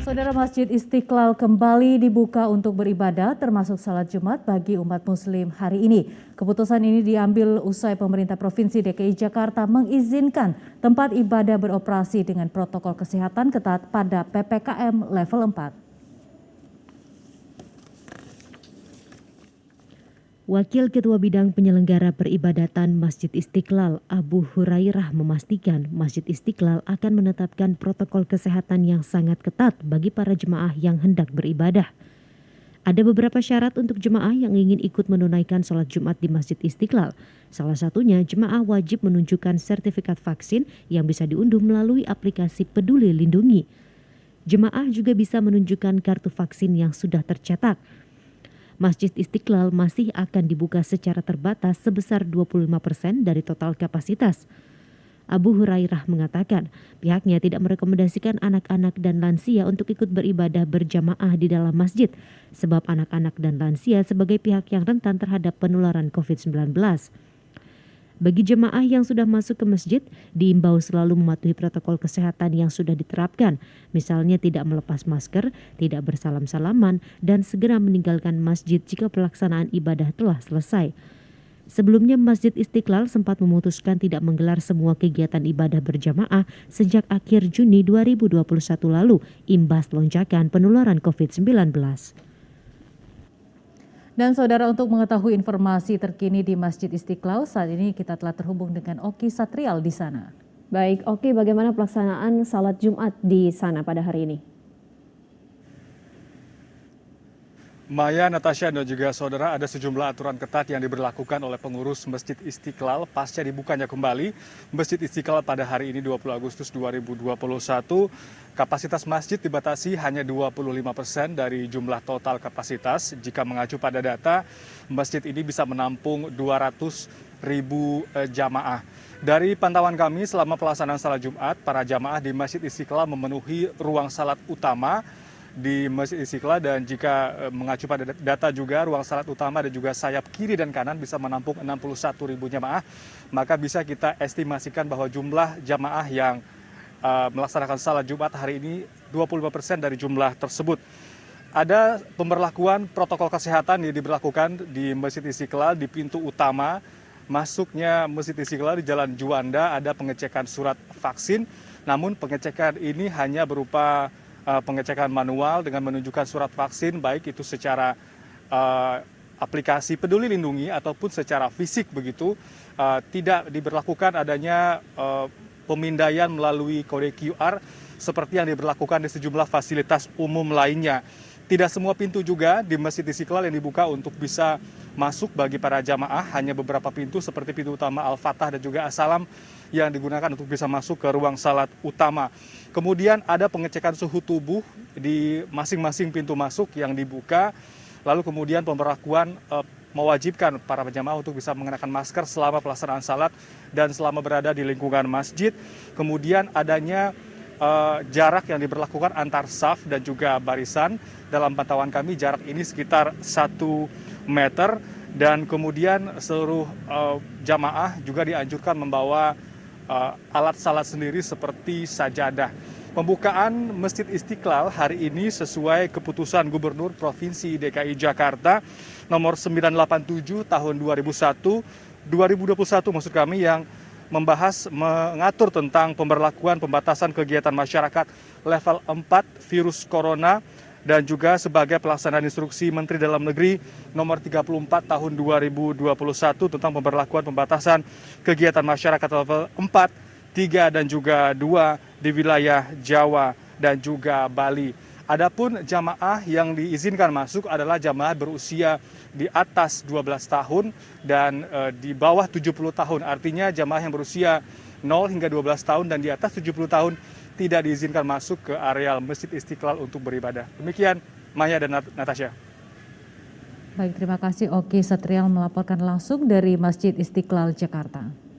Saudara, Masjid Istiqlal kembali dibuka untuk beribadah termasuk salat Jumat bagi umat muslim hari ini. Keputusan ini diambil usai pemerintah Provinsi DKI Jakarta mengizinkan tempat ibadah beroperasi dengan protokol kesehatan ketat pada PPKM level 4. Wakil Ketua Bidang Penyelenggara Peribadatan Masjid Istiqlal, Abu Hurairah, memastikan Masjid Istiqlal akan menetapkan protokol kesehatan yang sangat ketat bagi para jemaah yang hendak beribadah. Ada beberapa syarat untuk jemaah yang ingin ikut menunaikan sholat Jumat di Masjid Istiqlal. Salah satunya, jemaah wajib menunjukkan sertifikat vaksin yang bisa diunduh melalui aplikasi Peduli Lindungi. Jemaah juga bisa menunjukkan kartu vaksin yang sudah tercetak. Masjid Istiqlal masih akan dibuka secara terbatas sebesar 25% dari total kapasitas. Abu Hurairah mengatakan pihaknya tidak merekomendasikan anak-anak dan lansia untuk ikut beribadah berjamaah di dalam masjid, sebab anak-anak dan lansia sebagai pihak yang rentan terhadap penularan COVID-19. Bagi jemaah yang sudah masuk ke masjid, diimbau selalu mematuhi protokol kesehatan yang sudah diterapkan, misalnya tidak melepas masker, tidak bersalam-salaman, dan segera meninggalkan masjid jika pelaksanaan ibadah telah selesai. Sebelumnya, Masjid Istiqlal sempat memutuskan tidak menggelar semua kegiatan ibadah berjamaah sejak akhir Juni 2021 lalu, imbas lonjakan penularan COVID-19. Dan saudara, untuk mengetahui informasi terkini di Masjid Istiqlal, saat ini kita telah terhubung dengan Oki Satrial di sana. Baik, Oki, bagaimana pelaksanaan salat Jumat di sana pada hari ini? Maya, Natasha, dan juga saudara, ada sejumlah aturan ketat yang diberlakukan oleh pengurus Masjid Istiqlal pasca dibukanya kembali Masjid Istiqlal pada hari ini 20 Agustus 2021. Kapasitas masjid dibatasi hanya 25% dari jumlah total kapasitas. Jika mengacu pada data, masjid ini bisa menampung 200.000 jamaah. Dari pantauan kami selama pelaksanaan salat Jumat, para jamaah di Masjid Istiqlal memenuhi ruang salat utama di Masjid Istiqlal, dan jika mengacu pada data juga ruang salat utama dan juga sayap kiri dan kanan bisa menampung 61.000 jamaah, maka bisa kita estimasikan bahwa jumlah jamaah yang melaksanakan salat Jumat hari ini 25% dari jumlah tersebut. Ada pemberlakuan protokol kesehatan yang diberlakukan di Masjid Istiqlal di pintu utama masuknya Masjid Istiqlal di Jalan Juanda. Ada pengecekan surat vaksin, namun pengecekan ini hanya berupa pengecekan manual dengan menunjukkan surat vaksin, baik itu secara aplikasi Peduli Lindungi ataupun secara fisik begitu. Tidak diberlakukan adanya pemindaian melalui kode QR seperti yang diberlakukan di sejumlah fasilitas umum lainnya. Tidak semua pintu juga di Masjid Istiqlal yang dibuka untuk bisa masuk bagi para jamaah, hanya beberapa pintu seperti pintu utama Al-Fatah dan juga As-Salam yang digunakan untuk bisa masuk ke ruang salat utama. Kemudian ada pengecekan suhu tubuh di masing-masing pintu masuk yang dibuka, lalu kemudian pemberlakuan mewajibkan para jamaah untuk bisa mengenakan masker selama pelaksanaan salat dan selama berada di lingkungan masjid. Kemudian adanya jarak yang diberlakukan antar saf dan juga barisan. Dalam pantauan kami jarak ini sekitar 1 meter, dan kemudian seluruh jamaah juga dianjurkan membawa alat salat sendiri seperti sajadah. Pembukaan Masjid Istiqlal hari ini sesuai keputusan Gubernur Provinsi DKI Jakarta nomor 987 tahun 2021 maksud kami, yang mengatur tentang pemberlakuan pembatasan kegiatan masyarakat level 4 virus corona, dan juga sebagai pelaksanaan instruksi Menteri Dalam Negeri nomor 34 tahun 2021 tentang pemberlakuan pembatasan kegiatan masyarakat level 4, 3, dan juga 2 di wilayah Jawa dan juga Bali. Adapun jamaah yang diizinkan masuk adalah jamaah berusia di atas 12 tahun dan di bawah 70 tahun. Artinya jamaah yang berusia 0 hingga 12 tahun dan di atas 70 tahun tidak diizinkan masuk ke areal Masjid Istiqlal untuk beribadah. Demikian Maya dan Natasha. Baik, terima kasih Oki Satrial melaporkan langsung dari Masjid Istiqlal Jakarta.